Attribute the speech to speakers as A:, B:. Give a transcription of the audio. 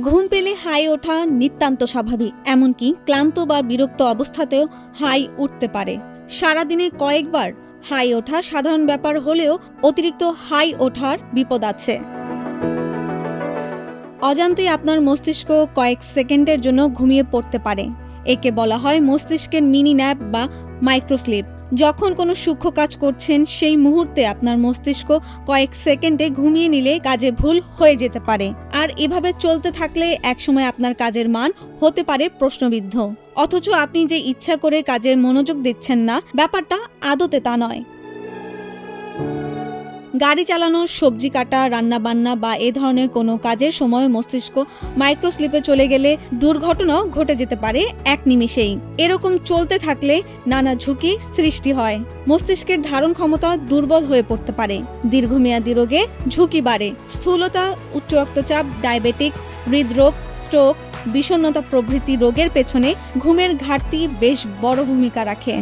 A: ঘুম পেলে হাই ওঠা নিতান্ত স্বাভাবিক, এমনকি ক্লান্ত বা বিরক্ত অবস্থাতেও হাই উঠতে পারে। সারাদিনে কয়েকবার হাই ওঠা সাধারণ ব্যাপার হলেও অতিরিক্ত হাই ওঠার বিপদ আছে। অজান্তেই আপনার মস্তিষ্ক কয়েক সেকেন্ডের জন্য ঘুমিয়ে পড়তে পারে। একে বলা হয় মস্তিষ্কের মিনি ন্যাপ বা মাইক্রোস্লিপ। যখন কোনো সূক্ষ্ম কাজ করছেন সেই মুহূর্তে আপনার মস্তিষ্ক কয়েক সেকেন্ডে ঘুমিয়ে নিলে কাজে ভুল হয়ে যেতে পারে, আর এভাবে চলতে থাকলে একসময় আপনার কাজের মান হতে পারে প্রশ্নবিদ্ধ। অথচ আপনি যে ইচ্ছা করে কাজে মনোযোগ দিচ্ছেন না, ব্যাপারটা আদতে তা নয়। গাড়ি চালানো, সবজি কাটা, রান্নাবান্না বা এ ধরনের কোনো কাজের সময় মস্তিষ্ক মাইক্রোস্লিপে চলে গেলে দুর্ঘটনাও ঘটে যেতে পারে এক নিমিষেই। এরকম চলতে থাকলে নানা ঝুঁকি সৃষ্টি হয়। মস্তিষ্কের ধারণ ক্ষমতা দুর্বল হয়ে পড়তে পারে, দীর্ঘমেয়াদী রোগে ঝুঁকি বাড়ে। স্থূলতা, উচ্চ রক্তচাপ, ডায়াবেটিক্স, হৃদরোগ, স্ট্রোক, বিষণ্ণতা প্রভৃতি রোগের পেছনে ঘুমের ঘাটতি বেশ বড় ভূমিকা রাখে।